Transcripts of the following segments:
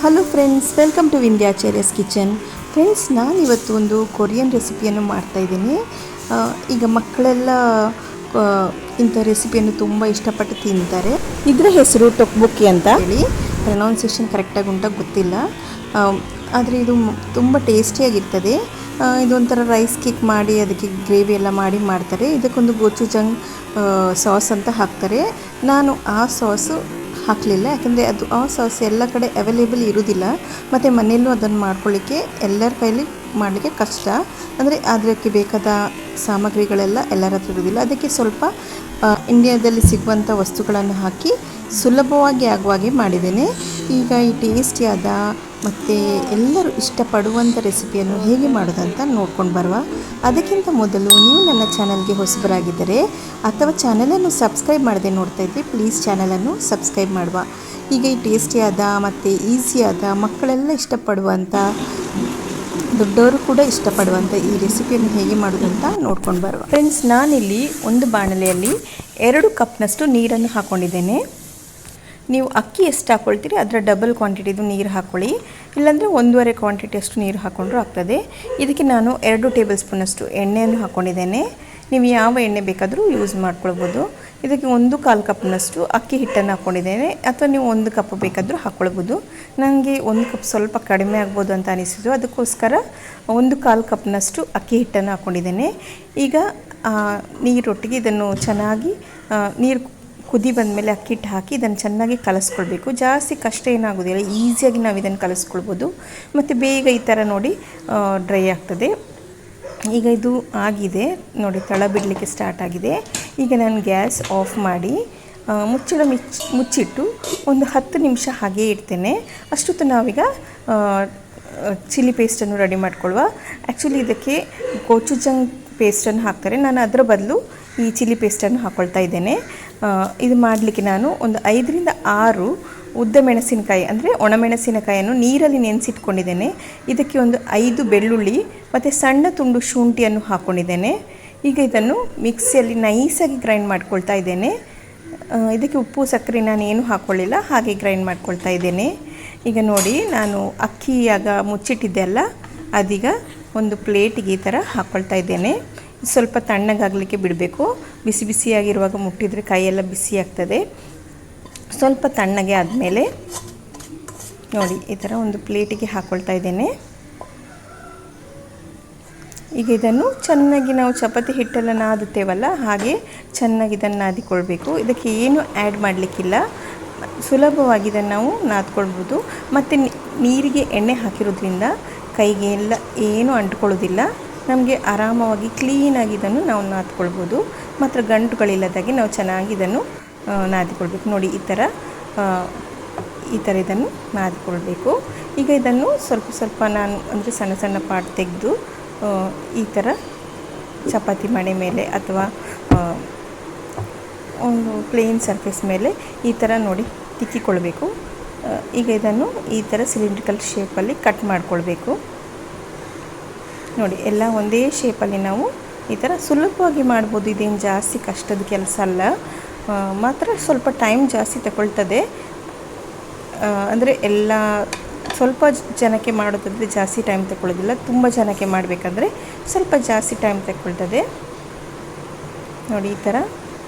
Hello friends, welcome to Vindhyacharya's kitchen. Friends, ನಾನಿವತ್ತು ಒಂದು Korean ರೆಸಿಪಿಯನ್ನು ಮಾಡ್ತಾಯಿದ್ದೀನಿ. ಈಗ ಮಕ್ಕಳೆಲ್ಲ ಇಂಥ ರೆಸಿಪಿಯನ್ನು ತುಂಬ ಇಷ್ಟಪಟ್ಟು ತಿಂತಾರೆ. ಇದರ ಹೆಸರು ಟೊಕ್ಬುಕ್ಕಿ ಅಂತ ಹೇಳಿ. ಪ್ರೊನೌನ್ಸಿಯೇಷನ್ ಕರೆಕ್ಟಾಗಿ ಉಂಟ ಗೊತ್ತಿಲ್ಲ, ಆದರೆ ಇದು ತುಂಬ ಟೇಸ್ಟಿಯಾಗಿರ್ತದೆ. ಇದೊಂಥರ ರೈಸ್ ಕೇಕ್ ಮಾಡಿ ಅದಕ್ಕೆ ಗ್ರೇವಿ ಎಲ್ಲ ಮಾಡಿ ಮಾಡ್ತಾರೆ. ಇದಕ್ಕೊಂದು ಗೋಚುಜಂಗ್ ಸಾಸ್ ಅಂತ ಹಾಕ್ತಾರೆ. ನಾನು ಆ ಸಾಸು ಹಾಕಲಿಲ್ಲ, ಯಾಕಂದರೆ ಆ ಸಾಸ್ ಎಲ್ಲ ಕಡೆ ಅವೈಲೇಬಲ್ ಇರೋದಿಲ್ಲ. ಮತ್ತು ಮನೆಯಲ್ಲೂ ಅದನ್ನು ಮಾಡ್ಕೊಳ್ಳಿಕ್ಕೆ ಎಲ್ಲರ ಕೈಲಿ ಮಾಡಲಿಕ್ಕೆ ಕಷ್ಟ. ಅಂದರೆ ಅದಕ್ಕೆ ಬೇಕಾದ ಸಾಮಗ್ರಿಗಳೆಲ್ಲ ಎಲ್ಲರ ಹತ್ರ ಇರೋದಿಲ್ಲ. ಅದಕ್ಕೆ ಸ್ವಲ್ಪ ಇಂಡಿಯಾದಲ್ಲಿ ಸಿಗುವಂಥ ವಸ್ತುಗಳನ್ನು ಹಾಕಿ ಸುಲಭವಾಗಿ ಆಗುವಾಗೆ ಮಾಡಿದ್ದೇನೆ. ಈಗ ಈ ಟೇಸ್ಟಿಯಾದ ಮತ್ತು ಎಲ್ಲರೂ ಇಷ್ಟಪಡುವಂಥ ರೆಸಿಪಿಯನ್ನು ಹೇಗೆ ಮಾಡೋದಂತ ನೋಡ್ಕೊಂಡು ಬರುವ. ಅದಕ್ಕಿಂತ ಮೊದಲು ನೀವು ನನ್ನ ಚಾನಲ್ಗೆ ಹೊಸಬರಾಗಿದ್ದರೆ ಅಥವಾ ಚಾನಲನ್ನು ಸಬ್ಸ್ಕ್ರೈಬ್ ಮಾಡದೆ ನೋಡ್ತಾ ಇದ್ದರೆ ಪ್ಲೀಸ್ ಚಾನಲನ್ನು ಸಬ್ಸ್ಕ್ರೈಬ್ ಮಾಡುವ. ಈಗ ಈ ಟೇಸ್ಟಿಯಾದ ಮತ್ತು ಈಸಿಯಾದ ಮಕ್ಕಳೆಲ್ಲ ಇಷ್ಟಪಡುವಂಥ, ದೊಡ್ಡವರು ಕೂಡ ಇಷ್ಟಪಡುವಂಥ ಈ ರೆಸಿಪಿಯನ್ನು ಹೇಗೆ ಮಾಡೋದಂತ ನೋಡ್ಕೊಂಡು ಬರುವ. ಫ್ರೆಂಡ್ಸ್, ನಾನಿಲ್ಲಿ ಒಂದು ಬಾಣಲೆಯಲ್ಲಿ 2 ಕಪ್ನಷ್ಟು ನೀರನ್ನು ಹಾಕ್ಕೊಂಡಿದ್ದೇನೆ. ನೀವು ಅಕ್ಕಿ ಎಷ್ಟು ಹಾಕ್ಕೊಳ್ತೀರಿ ಅದರ ಡಬಲ್ ಕ್ವಾಂಟಿಟಿದು ನೀರು ಹಾಕ್ಕೊಳ್ಳಿ, ಇಲ್ಲಾಂದರೆ 1.5 ಕ್ವಾಂಟಿಟಿಯಷ್ಟು ನೀರು ಹಾಕ್ಕೊಂಡ್ರೂ ಆಗ್ತದೆ. ಇದಕ್ಕೆ ನಾನು 2 ಟೇಬಲ್ ಸ್ಪೂನಷ್ಟು ಎಣ್ಣೆಯನ್ನು ಹಾಕ್ಕೊಂಡಿದ್ದೇನೆ. ನೀವು ಯಾವ ಎಣ್ಣೆ ಬೇಕಾದರೂ ಯೂಸ್ ಮಾಡ್ಕೊಳ್ಬೋದು. ಇದಕ್ಕೆ 1/4 ಕಪ್ನಷ್ಟು ಅಕ್ಕಿ ಹಿಟ್ಟನ್ನು ಹಾಕ್ಕೊಂಡಿದ್ದೇನೆ, ಅಥವಾ ನೀವು 1 ಕಪ್ ಬೇಕಾದರೂ ಹಾಕ್ಕೊಳ್ಬೋದು. ನನಗೆ 1 ಕಪ್ ಸ್ವಲ್ಪ ಕಡಿಮೆ ಆಗ್ಬೋದು ಅಂತ ಅನಿಸಿದ್ದು, ಅದಕ್ಕೋಸ್ಕರ 1/4 ಕಪ್ನಷ್ಟು ಅಕ್ಕಿ ಹಿಟ್ಟನ್ನು ಹಾಕ್ಕೊಂಡಿದ್ದೇನೆ. ಈಗ ನೀರೊಟ್ಟಿಗೆ ಇದನ್ನು ಚೆನ್ನಾಗಿ ನೀರು ಕುದಿ ಬಂದಮೇಲೆ ಅಕ್ಕಿ ಹಿಟ್ಟು ಹಾಕಿ ಇದನ್ನು ಚೆನ್ನಾಗಿ ಕಲಿಸ್ಕೊಳ್ಬೇಕು. ಜಾಸ್ತಿ ಕಷ್ಟ ಏನಾಗೋದಿಲ್ಲ, ಈಸಿಯಾಗಿ ನಾವು ಇದನ್ನು ಕಲಿಸ್ಕೊಳ್ಬೋದು. ಮತ್ತು ಬೇಗ ಈ ಥರ ನೋಡಿ ಡ್ರೈ ಆಗ್ತದೆ. ಈಗ ಇದು ಆಗಿದೆ ನೋಡಿ, ತಳ ಬಿಡಲಿಕ್ಕೆ ಸ್ಟಾರ್ಟ್ ಆಗಿದೆ. ಈಗ ನಾನು ಗ್ಯಾಸ್ ಆಫ್ ಮಾಡಿ ಮುಚ್ಚಿಟ್ಟು ಒಂದು 10 ನಿಮಿಷ ಹಾಗೇ ಇಡ್ತೇನೆ. ಅಷ್ಟೊತ್ತು ನಾವೀಗ ಚಿಲ್ಲಿ ಪೇಸ್ಟನ್ನು ರೆಡಿ ಮಾಡ್ಕೊಳ್ಳುವ. ಆ್ಯಕ್ಚುಲಿ ಇದಕ್ಕೆ ಗೋಚುಜಂಗ್ ಪೇಸ್ಟನ್ನು ಹಾಕ್ತಾರೆ, ನಾನು ಅದರ ಬದಲು ಈ ಚಿಲ್ಲಿ ಪೇಸ್ಟನ್ನು ಹಾಕ್ಕೊಳ್ತಾ ಇದ್ದೇನೆ. ಇದು ಮಾಡಲಿಕ್ಕೆ ನಾನು ಒಂದು 5ರಿಂದ 6 ಉದ್ದ ಮೆಣಸಿನಕಾಯಿ, ಅಂದರೆ ಒಣಮೆಣಸಿನಕಾಯಿಯನ್ನು ನೀರಲ್ಲಿ ನೆನೆಸಿಟ್ಕೊಂಡಿದ್ದೇನೆ. ಇದಕ್ಕೆ ಒಂದು 5 ಬೆಳ್ಳುಳ್ಳಿ ಮತ್ತು ಸಣ್ಣ ತುಂಡು ಶುಂಠಿಯನ್ನು ಹಾಕ್ಕೊಂಡಿದ್ದೇನೆ. ಈಗ ಇದನ್ನು ಮಿಕ್ಸಿಯಲ್ಲಿ ನೈಸಾಗಿ ಗ್ರೈಂಡ್ ಮಾಡ್ಕೊಳ್ತಾ ಇದ್ದೇನೆ. ಇದಕ್ಕೆ ಉಪ್ಪು ಸಕ್ಕರೆ ನಾನು ಏನು ಹಾಕ್ಕೊಳ್ಳಿಲ್ಲ, ಹಾಗೆ ಗ್ರೈಂಡ್ ಮಾಡ್ಕೊಳ್ತಾ ಇದ್ದೇನೆ. ಈಗ ನೋಡಿ, ನಾನು ಅಕ್ಕಿಯಾಗ ಮುಚ್ಚಿಟ್ಟಿದ್ದೆ ಅಲ್ಲ, ಅದೀಗ ಒಂದು ಪ್ಲೇಟಿಗೆ ಈ ಥರ ಹಾಕ್ಕೊಳ್ತಾ ಇದ್ದೇನೆ. ಸ್ವಲ್ಪ ತಣ್ಣಗಾಗಲಿಕ್ಕೆ ಬಿಡಬೇಕು. ಬಿಸಿ ಬಿಸಿಯಾಗಿರುವಾಗ ಮುಟ್ಟಿದರೆ ಕೈಯೆಲ್ಲ ಬಿಸಿ ಆಗ್ತದೆ. ಸ್ವಲ್ಪ ತಣ್ಣಗೆ ಆದಮೇಲೆ ನೋಡಿ ಈ ಥರ ಒಂದು ಪ್ಲೇಟಿಗೆ ಹಾಕ್ಕೊಳ್ತಾ ಇದ್ದೇನೆ. ಈಗ ಇದನ್ನು ಚೆನ್ನಾಗಿ ನಾವು ಚಪಾತಿ ಹಿಟ್ಟೆಲ್ಲ ನಾದುತ್ತೇವಲ್ಲ, ಹಾಗೆ ಚೆನ್ನಾಗಿ ಇದನ್ನು ನಾದಿಕೊಳ್ಬೇಕು. ಇದಕ್ಕೆ ಏನು ಆ್ಯಡ್ ಮಾಡಲಿಕ್ಕಿಲ್ಲ, ಸುಲಭವಾಗಿ ಇದನ್ನು ನಾವು ನಾದ್ಕೊಳ್ಬೋದು. ಮತ್ತು ನೀರಿಗೆ ಎಣ್ಣೆ ಹಾಕಿರೋದ್ರಿಂದ ಕೈಗೆ ಎಲ್ಲ ಏನೂ ಅಂಟ್ಕೊಳ್ಳೋದಿಲ್ಲ. ನಮಗೆ ಆರಾಮವಾಗಿ ಕ್ಲೀನಾಗಿ ಇದನ್ನು ನಾವು ನಾದ್ಕೊಳ್ಬೋದು. ಮಾತ್ರ ಗಂಟುಗಳಿಲ್ಲದಾಗೆ ನಾವು ಚೆನ್ನಾಗಿ ಇದನ್ನು ನಾದಿಕೊಳ್ಬೇಕು. ನೋಡಿ ಈ ಥರ ಇದನ್ನು ನಾದಿಕೊಳ್ಬೇಕು. ಈಗ ಇದನ್ನು ಸ್ವಲ್ಪ ಸ್ವಲ್ಪ ನಾನು ಅಂದರೆ ಸಣ್ಣ ಸಣ್ಣ ಪಾರ್ಟ್ ತೆಗೆದು ಈ ಥರ ಚಪಾತಿ ಮಣೆ ಮೇಲೆ ಅಥವಾ ಒಂದು ಪ್ಲೇನ್ ಸರ್ಫೇಸ್ ಮೇಲೆ ಈ ಥರ ನೋಡಿ ತಿಕ್ಕಿಕೊಳ್ಬೇಕು. ಈಗ ಇದನ್ನು ಈ ಥರ ಸಿಲಿಂಡ್ರಿಕಲ್ ಶೇಪಲ್ಲಿ ಕಟ್ ಮಾಡಿಕೊಳ್ಬೇಕು. ನೋಡಿ, ಎಲ್ಲ ಒಂದೇ ಶೇಪಲ್ಲಿ ನಾವು ಈ ಥರ ಸುಲಭವಾಗಿ ಮಾಡ್ಬೋದು. ಇದೇನು ಜಾಸ್ತಿ ಕಷ್ಟದ ಕೆಲಸ ಅಲ್ಲ, ಮಾತ್ರ ಸ್ವಲ್ಪ ಟೈಮ್ ಜಾಸ್ತಿ ತಗೊಳ್ತದೆ. ಅಂದರೆ ಎಲ್ಲ ಸ್ವಲ್ಪ ಜನಕ್ಕೆ ಮಾಡೋದಾದರೆ ಜಾಸ್ತಿ ಟೈಮ್ ತಗೊಳ್ಳೋದಿಲ್ಲ, ತುಂಬ ಜನಕ್ಕೆ ಮಾಡಬೇಕಂದ್ರೆ ಸ್ವಲ್ಪ ಜಾಸ್ತಿ ಟೈಮ್ ತಗೊಳ್ತದೆ. ನೋಡಿ ಈ ಥರ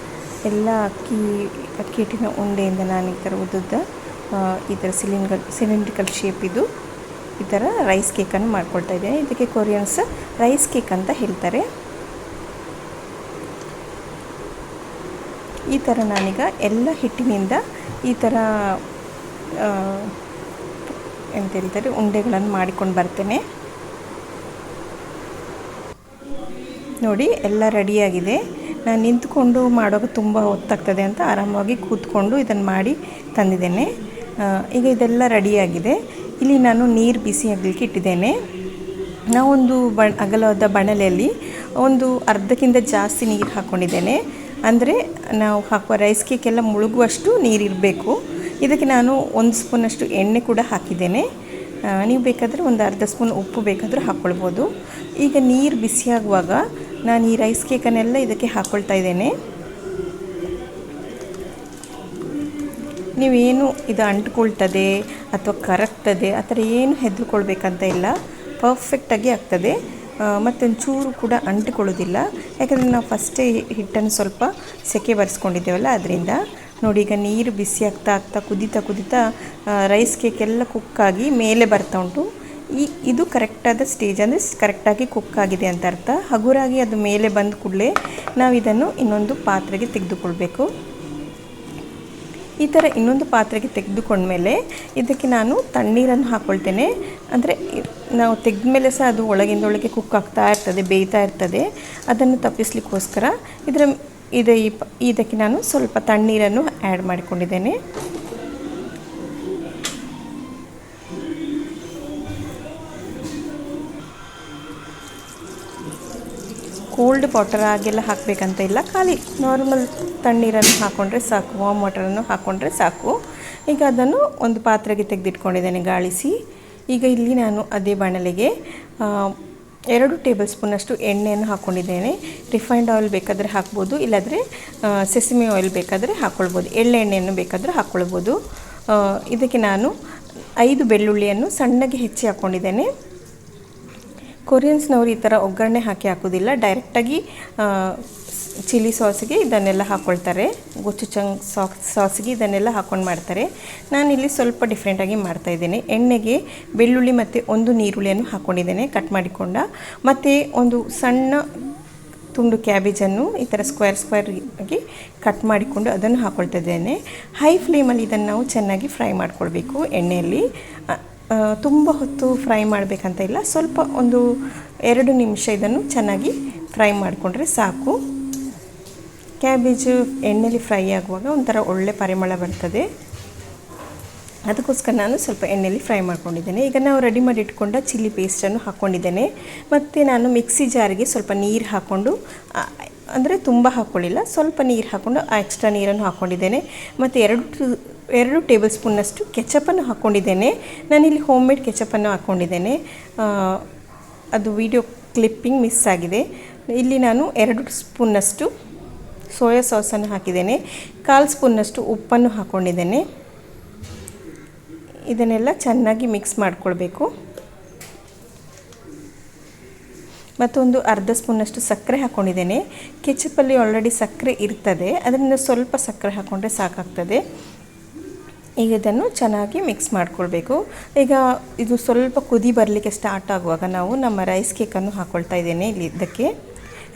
ಎಲ್ಲ ಅಕ್ಕಿ ಹಿಟ್ಟಿನ ಉಂಡೆಯಿಂದ ನಾನು ಈ ಥರ ಉದ್ದುದ್ದ ಈ ಥರ ಸಿಲಿಂಡ್ರಿಕಲ್ ಶೇಪ್ ಇದು ಈ ಥರ ರೈಸ್ ಕೇಕನ್ನು ಮಾಡ್ಕೊಳ್ತಾ ಇದ್ದೇನೆ. ಇದಕ್ಕೆ ಕೊರಿಯನ್ಸ್ ರೈಸ್ ಕೇಕ್ ಅಂತ ಹೇಳ್ತಾರೆ. ಈ ಥರ ನಾನೀಗ ಎಲ್ಲ ಹಿಟ್ಟಿನಿಂದ ಈ ಥರ ಎಂತ ಹೇಳ್ತಾರೆ ಉಂಡೆಗಳನ್ನು ಮಾಡಿಕೊಂಡು ಬರ್ತೇನೆ. ನೋಡಿ ಎಲ್ಲ ರೆಡಿಯಾಗಿದೆ. ನಾನು ನಿಂತ್ಕೊಂಡು ಮಾಡುವಾಗ ತುಂಬ ಹೊತ್ತಾಗ್ತದೆ ಅಂತ ಆರಾಮವಾಗಿ ಕೂತ್ಕೊಂಡು ಇದನ್ನು ಮಾಡಿ ತಂದಿದ್ದೇನೆ. ಈಗ ಇದೆಲ್ಲ ರೆಡಿಯಾಗಿದೆ. ಇಲ್ಲಿ ನಾನು ನೀರು ಬಿಸಿ ಆಗಲಿಕ್ಕೆ ಇಟ್ಟಿದ್ದೇನೆ. ನಾವೊಂದು ಅಗಲವಾದ ಬಾಣಲೆಯಲ್ಲಿ ಒಂದು ಅರ್ಧಕ್ಕಿಂತ ಜಾಸ್ತಿ ನೀರು ಹಾಕ್ಕೊಂಡಿದ್ದೇನೆ. ಅಂದರೆ ನಾವು ಹಾಕುವ ರೈಸ್ ಕೇಕೆಲ್ಲ ಮುಳುಗುವಷ್ಟು ನೀರಿರಬೇಕು. ಇದಕ್ಕೆ ನಾನು 1 ಸ್ಪೂನಷ್ಟು ಎಣ್ಣೆ ಕೂಡ ಹಾಕಿದ್ದೇನೆ. ನೀವು ಬೇಕಾದರೆ ಒಂದು ಅರ್ಧ ಸ್ಪೂನ್ ಉಪ್ಪು ಬೇಕಾದರೂ ಹಾಕ್ಕೊಳ್ಬೋದು. ಈಗ ನೀರು ಬಿಸಿಯಾಗುವಾಗ ನಾನು ಈ ರೈಸ್ ಕೇಕನ್ನೆಲ್ಲ ಇದಕ್ಕೆ ಹಾಕ್ಕೊಳ್ತಾ ಇದ್ದೇನೆ. ನೀವೇನು ಇದು ಅಂಟ್ಕೊಳ್ತದೆ ಅಥವಾ ಕರಗ್ತದೆ ಆ ಥರ ಏನು ಹೆದರ್ಕೊಳ್ಬೇಕಂತ ಇಲ್ಲ, ಪರ್ಫೆಕ್ಟಾಗಿ ಆಗ್ತದೆ. ಮತ್ತೊಂಚೂರು ಕೂಡ ಅಂಟಿಕೊಳ್ಳೋದಿಲ್ಲ, ಯಾಕಂದರೆ ನಾವು ಫಸ್ಟೇ ಹಿಟ್ಟನ್ನು ಸ್ವಲ್ಪ ಸೆಕೆ ಬರೆಸ್ಕೊಂಡಿದ್ದೇವಲ್ಲ ಅದರಿಂದ. ನೋಡಿ ಈಗ ನೀರು ಬಿಸಿ ಆಗ್ತಾ ಆಗ್ತಾ ಕುದೀತಾ ರೈಸ್ ಕೇಕ್ ಎಲ್ಲ ಕುಕ್ಕಾಗಿ ಮೇಲೆ ಬರ್ತಾ ಉಂಟು. ಇದು ಕರೆಕ್ಟಾದ ಸ್ಟೇಜ್, ಅಂದರೆ ಕರೆಕ್ಟಾಗಿ ಕುಕ್ ಆಗಿದೆ ಅಂತ ಅರ್ಥ. ಹಗುರಾಗಿ ಅದು ಮೇಲೆ ಬಂದ ಕೂಡಲೇ ನಾವು ಇದನ್ನು ಇನ್ನೊಂದು ಪಾತ್ರೆಗೆ ತೆಗೆದುಕೊಳ್ಬೇಕು. ಈ ಥರ ಇನ್ನೊಂದು ಪಾತ್ರೆಗೆ ತೆಗೆದುಕೊಂಡ್ಮೇಲೆ ಇದಕ್ಕೆ ನಾನು ತಣ್ಣೀರನ್ನು ಹಾಕ್ಕೊಳ್ತೇನೆ. ಅಂದರೆ ನಾವು ತೆಗೆದ ಮೇಲೆ ಸಹ ಅದು ಒಳಗೆ ಕುಕ್ ಆಗ್ತಾ ಇರ್ತದೆ, ಬೇಯ್ತಾ ಇರ್ತದೆ. ಅದನ್ನು ತಪ್ಪಿಸ್ಲಿಕ್ಕೋಸ್ಕರ ಇದಕ್ಕೆ ನಾನು ಸ್ವಲ್ಪ ತಣ್ಣೀರನ್ನು ಆ್ಯಡ್ ಮಾಡಿಕೊಂಡಿದ್ದೇನೆ. ಕೋಲ್ಡ್ ವಾಟರ್ ಆಗೆಲ್ಲ ಹಾಕಬೇಕಂತ ಇಲ್ಲ, ಖಾಲಿ ನಾರ್ಮಲ್ ತಣ್ಣೀರನ್ನು ಹಾಕ್ಕೊಂಡ್ರೆ ಸಾಕು, ವಾಮ್ ವಾಟರನ್ನು ಹಾಕ್ಕೊಂಡ್ರೆ ಸಾಕು. ಈಗ ಅದನ್ನು ಒಂದು ಪಾತ್ರೆಗೆ ತೆಗೆದಿಟ್ಕೊಂಡಿದ್ದೇನೆ ಗಾಳಿಸಿ. ಈಗ ಇಲ್ಲಿ ನಾನು ಅದೇ ಬಾಣಲೆಗೆ 2 ಟೇಬಲ್ ಸ್ಪೂನಷ್ಟು ಎಣ್ಣೆಯನ್ನು ಹಾಕ್ಕೊಂಡಿದ್ದೇನೆ. ರಿಫೈನ್ಡ್ ಆಯಿಲ್ ಬೇಕಾದರೆ ಹಾಕ್ಬೋದು, ಇಲ್ಲಾಂದರೆ ಸೆಸಮಿ ಆಯಿಲ್ ಬೇಕಾದರೆ ಹಾಕ್ಕೊಳ್ಬೋದು, ಎಳ್ಳೆಣ್ಣೆಯನ್ನು ಬೇಕಾದರೆ ಹಾಕ್ಕೊಳ್ಬೋದು. ಇದಕ್ಕೆ ನಾನು 5 ಬೆಳ್ಳುಳ್ಳಿಯನ್ನು ಸಣ್ಣಗೆ ಹೆಚ್ಚಿ ಹಾಕ್ಕೊಂಡಿದ್ದೇನೆ. ಕೊರಿಯನ್ಸ್ನವರು ಈ ಥರ ಒಗ್ಗರಣೆ ಹಾಕೋದಿಲ್ಲ, ಡೈರೆಕ್ಟಾಗಿ ಚಿಲ್ಲಿ ಸಾಸಿಗೆ ಇದನ್ನೆಲ್ಲ ಹಾಕ್ಕೊಳ್ತಾರೆ, ಗೊಚುಜಂಗ್ ಸಾಸಿಗೆ ಇದನ್ನೆಲ್ಲ ಹಾಕ್ಕೊಂಡು ಮಾಡ್ತಾರೆ. ನಾನಿಲ್ಲಿ ಸ್ವಲ್ಪ ಡಿಫ್ರೆಂಟಾಗಿ ಮಾಡ್ತಾಯಿದ್ದೇನೆ. ಎಣ್ಣೆಗೆ ಬೆಳ್ಳುಳ್ಳಿ ಮತ್ತು 1 ನೀರುಳ್ಳಿಯನ್ನು ಹಾಕ್ಕೊಂಡಿದ್ದೇನೆ ಕಟ್ ಮಾಡಿಕೊಂಡ, ಮತ್ತು ಒಂದು ಸಣ್ಣ ತುಂಡು ಕ್ಯಾಬೇಜನ್ನು ಈ ಥರ ಸ್ಕ್ವೇರ್ ಆಗಿ ಕಟ್ ಮಾಡಿಕೊಂಡು ಅದನ್ನು ಹಾಕ್ಕೊಳ್ತಾ ಇದ್ದೇನೆ. ಹೈ ಫ್ಲೇಮಲ್ಲಿ ಇದನ್ನು ನಾವು ಚೆನ್ನಾಗಿ ಫ್ರೈ ಮಾಡ್ಕೊಳ್ಬೇಕು ಎಣ್ಣೆಯಲ್ಲಿ. ತುಂಬ ಹೊತ್ತು ಫ್ರೈ ಮಾಡಬೇಕಂತ ಇಲ್ಲ, ಸ್ವಲ್ಪ ಒಂದು 2 ನಿಮಿಷ ಇದನ್ನು ಚೆನ್ನಾಗಿ ಫ್ರೈ ಮಾಡಿಕೊಂಡ್ರೆ ಸಾಕು. ಕ್ಯಾಬೇಜು ಎಣ್ಣೆಯಲ್ಲಿ ಫ್ರೈ ಆಗುವಾಗ ಒಂಥರ ಒಳ್ಳೆ ಪರಿಮಳ ಬರ್ತದೆ, ಅದಕ್ಕೋಸ್ಕರ ನಾನು ಸ್ವಲ್ಪ ಎಣ್ಣೆಯಲ್ಲಿ ಫ್ರೈ ಮಾಡ್ಕೊಂಡಿದ್ದೇನೆ. ಈಗ ನಾವು ರೆಡಿ ಮಾಡಿ ಇಟ್ಕೊಂಡ ಚಿಲ್ಲಿ ಪೇಸ್ಟನ್ನು ಹಾಕ್ಕೊಂಡಿದ್ದೇನೆ. ಮತ್ತು ನಾನು ಮಿಕ್ಸಿ ಜಾರಿಗೆ ಸ್ವಲ್ಪ ನೀರು ಹಾಕ್ಕೊಂಡು, ಅಂದರೆ ತುಂಬ ಹಾಕ್ಕೊಳ್ಳಿಲ್ಲ, ಸ್ವಲ್ಪ ನೀರು ಹಾಕ್ಕೊಂಡು ಆ ಎಕ್ಸ್ಟ್ರಾ ನೀರನ್ನು ಹಾಕ್ಕೊಂಡಿದ್ದೇನೆ. ಮತ್ತು 2 ಟೇಬಲ್ ಸ್ಪೂನ್ನಷ್ಟು ಕೆಚಪನ್ನು ಹಾಕ್ಕೊಂಡಿದ್ದೇನೆ. ನಾನಿಲ್ಲಿ ಹೋಮ್ ಮೇಡ್ ಕೆಚಪನ್ನು ಹಾಕ್ಕೊಂಡಿದ್ದೇನೆ, ಅದು ವಿಡಿಯೋ ಕ್ಲಿಪ್ಪಿಂಗ್ ಮಿಸ್ ಆಗಿದೆ. ಇಲ್ಲಿ ನಾನು 2 ಸ್ಪೂನ್ನಷ್ಟು ಸೋಯಾ ಸಾಸನ್ನು ಹಾಕಿದ್ದೇನೆ, 1/4 ಸ್ಪೂನ್ನಷ್ಟು ಉಪ್ಪನ್ನು ಹಾಕ್ಕೊಂಡಿದ್ದೇನೆ. ಇದನ್ನೆಲ್ಲ ಚೆನ್ನಾಗಿ ಮಿಕ್ಸ್ ಮಾಡಿಕೊಳ್ಬೇಕು. ಮತ್ತೊಂದು 1/2 ಸ್ಪೂನಷ್ಟು ಸಕ್ಕರೆ ಹಾಕ್ಕೊಂಡಿದ್ದೇನೆ. ಕೆಚಪಲ್ಲಿ ಆಲ್ರೆಡಿ ಸಕ್ಕರೆ ಇರ್ತದೆ, ಅದರಿಂದ ಸ್ವಲ್ಪ ಸಕ್ಕರೆ ಹಾಕ್ಕೊಂಡ್ರೆ ಸಾಕಾಗ್ತದೆ. ಈಗ ಇದನ್ನು ಚೆನ್ನಾಗಿ ಮಿಕ್ಸ್ ಮಾಡಿಕೊಳ್ಬೇಕು. ಈಗ ಇದು ಸ್ವಲ್ಪ ಕುದಿ ಬರಲಿಕ್ಕೆ ಸ್ಟಾರ್ಟ್ ಆಗುವಾಗ ನಾವು ನಮ್ಮ ರೈಸ್ ಕೇಕನ್ನು ಹಾಕ್ಕೊಳ್ತಾ ಇದ್ದೇನೆ. ಇಲ್ಲಿ ಇದಕ್ಕೆ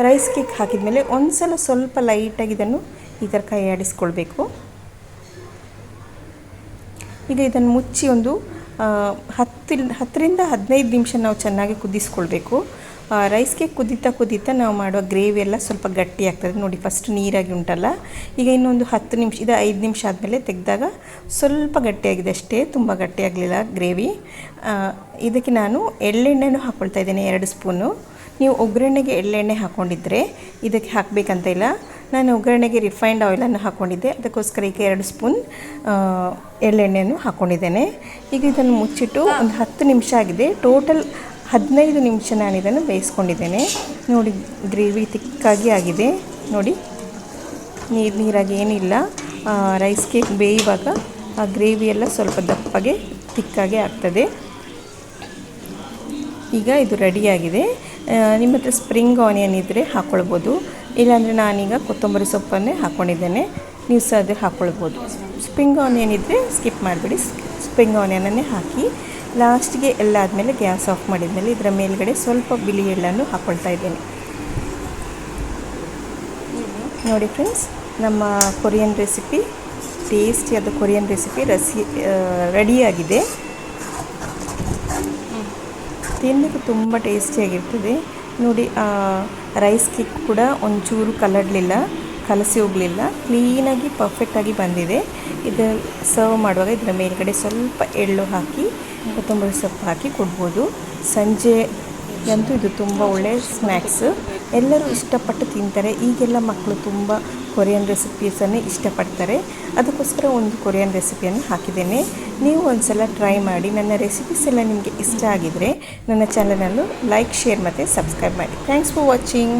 ರೈಸ್ ಕೇಕ್ ಹಾಕಿದ ಮೇಲೆ ಒಂದು ಸಲ ಸ್ವಲ್ಪ ಲೈಟಾಗಿ ಇದನ್ನು ಈ ಥರ ಕೈ ಆಡಿಸ್ಕೊಳ್ಬೇಕು. ಈಗ ಇದನ್ನು ಮುಚ್ಚಿ ಒಂದು 10ರಿಂದ 15 ನಿಮಿಷ ನಾವು ಚೆನ್ನಾಗಿ ಕುದಿಸ್ಕೊಳ್ಬೇಕು. ರೈಸ್ ಕೇಕ್ ಕುದೀತಾ ನಾವು ಮಾಡುವ ಗ್ರೇವಿ ಎಲ್ಲ ಸ್ವಲ್ಪ ಗಟ್ಟಿ ಆಗ್ತದೆ. ನೋಡಿ ಫಸ್ಟ್ ನೀರಾಗಿ ಉಂಟಲ್ಲ, ಈಗ ಇನ್ನೊಂದು 10 ನಿಮಿಷ, ಇದು 5 ನಿಮಿಷ ಆದಮೇಲೆ ತೆಗೆದಾಗ ಸ್ವಲ್ಪ ಗಟ್ಟಿಯಾಗಿದೆ ಅಷ್ಟೇ, ತುಂಬ ಗಟ್ಟಿಯಾಗಲಿಲ್ಲ ಗ್ರೇವಿ. ಇದಕ್ಕೆ ನಾನು ಎಳ್ಳೆಣ್ಣೆನೂ ಹಾಕ್ಕೊಳ್ತಾ ಇದ್ದೇನೆ 2 ಸ್ಪೂನು. ನೀವು ಒಗ್ಗರಣೆಗೆ ಎಳ್ಳೆಣ್ಣೆ ಹಾಕ್ಕೊಂಡಿದ್ರೆ ಇದಕ್ಕೆ ಹಾಕಬೇಕಂತ ಇಲ್ಲ. ನಾನು ಒಗ್ಗರಣೆಗೆ ರಿಫೈನ್ಡ್ ಆಯಿಲನ್ನು ಹಾಕ್ಕೊಂಡಿದ್ದೆ, ಅದಕ್ಕೋಸ್ಕರ ಈಗ 2 ಸ್ಪೂನ್ ಎಳ್ಳೆಣ್ಣೆಯನ್ನು ಹಾಕ್ಕೊಂಡಿದ್ದೇನೆ. ಈಗ ಇದನ್ನು ಮುಚ್ಚಿಟ್ಟು ಒಂದು 10 ನಿಮಿಷ ಆಗಿದೆ. ಟೋಟಲ್ 15 ನಿಮಿಷ ನಾನು ಇದನ್ನು ಬೇಯಿಸ್ಕೊಂಡಿದ್ದೇನೆ. ನೋಡಿ ಗ್ರೇವಿ ತಿಕ್ಕಾಗಿ ಆಗಿದೆ, ನೋಡಿ ನೀರಾಗಿ ಏನಿಲ್ಲ. ರೈಸ್ ಕೇಕ್ ಬೇಯುವಾಗ ಆ ಗ್ರೇವಿ ಎಲ್ಲ ಸ್ವಲ್ಪ ದಪ್ಪಗೆ ತಿಕ್ಕಾಗಿ ಆಗ್ತದೆ. ಈಗ ಇದು ರೆಡಿಯಾಗಿದೆ. ನಿಮ್ಮ ಹತ್ರ ಸ್ಪ್ರಿಂಗ್ ಆನಿಯನ್ ಇದ್ದರೆ ಹಾಕ್ಕೊಳ್ಬೋದು, ಇಲ್ಲಾಂದರೆ ನಾನೀಗ ಕೊತ್ತಂಬರಿ ಸೊಪ್ಪನ್ನೇ ಹಾಕ್ಕೊಂಡಿದ್ದೇನೆ, ನೀವು ಸಹ ಅದು ಹಾಕ್ಕೊಳ್ಬೋದು. ಸ್ಪ್ರಿಂಗ್ ಆನಿಯನ್ ಇದ್ದರೆ ಸ್ಕಿಪ್ ಮಾಡಿಬಿಡಿ, ಸ್ಪ್ರಿಂಗ್ ಆನಿಯನನ್ನೇ ಹಾಕಿ. ಲಾಸ್ಟಿಗೆ ಎಲ್ಲ ಆದಮೇಲೆ ಗ್ಯಾಸ್ ಆಫ್ ಮಾಡಿದ್ಮೇಲೆ ಇದರ ಮೇಲ್ಗಡೆ ಸ್ವಲ್ಪ ಬಿಳಿ ಎಳ್ಳನ್ನು ಹಾಕ್ಕೊಳ್ತಾ ಇದ್ದೇನೆ. ನೋಡಿ ಫ್ರೆಂಡ್ಸ್, ನಮ್ಮ ಕೊರಿಯನ್ ರೆಸಿಪಿ, ಟೇಸ್ಟಿಯಾದ ಕೊರಿಯನ್ ರೆಸಿಪಿ ರೆಡಿಯಾಗಿದೆ. ತಿನ್ನಲಿಕ್ಕೆ ತುಂಬ ಟೇಸ್ಟಿಯಾಗಿರ್ತದೆ. ನೋಡಿ ರೈಸ್ ಕೇಕ್ ಕೂಡ ಒಂಚೂರು ಕಲಸಿ ಹೋಗಲಿಲ್ಲ, ಕ್ಲೀನಾಗಿ ಪರ್ಫೆಕ್ಟಾಗಿ ಬಂದಿದೆ. ಇದು ಸರ್ವ್ ಮಾಡುವಾಗ ಇದರ ಮೇಲ್ಗಡೆ ಸ್ವಲ್ಪ ಎಳ್ಳು ಹಾಕಿ ಕೊತ್ತಂಬರಿ ಸೊಪ್ಪು ಹಾಕಿ ಕೊಡ್ಬೋದು. ಸಂಜೆಗಂತೂ ಇದು ತುಂಬ ಒಳ್ಳೆಯ ಸ್ನ್ಯಾಕ್ಸ್, ಎಲ್ಲರೂ ಇಷ್ಟಪಟ್ಟು ತಿಂತಾರೆ. ಈಗೆಲ್ಲ ಮಕ್ಕಳು ತುಂಬ ಕೊರಿಯನ್ ರೆಸಿಪೀಸನ್ನೇ ಇಷ್ಟಪಡ್ತಾರೆ, ಅದಕ್ಕೋಸ್ಕರ ಒಂದು ಕೊರಿಯನ್ ರೆಸಿಪಿಯನ್ನು ಹಾಕಿದ್ದೇನೆ. ನೀವು ಒಂದು ಸಲ ಟ್ರೈ ಮಾಡಿ. ನನ್ನ ರೆಸಿಪೀಸ್ ಎಲ್ಲ ನಿಮಗೆ ಇಷ್ಟ ಆಗಿದರೆ ನನ್ನ ಚಾನಲನ್ನು ಲೈಕ್, ಶೇರ್ ಮತ್ತು ಸಬ್ಸ್ಕ್ರೈಬ್ ಮಾಡಿ. Thanks for watching.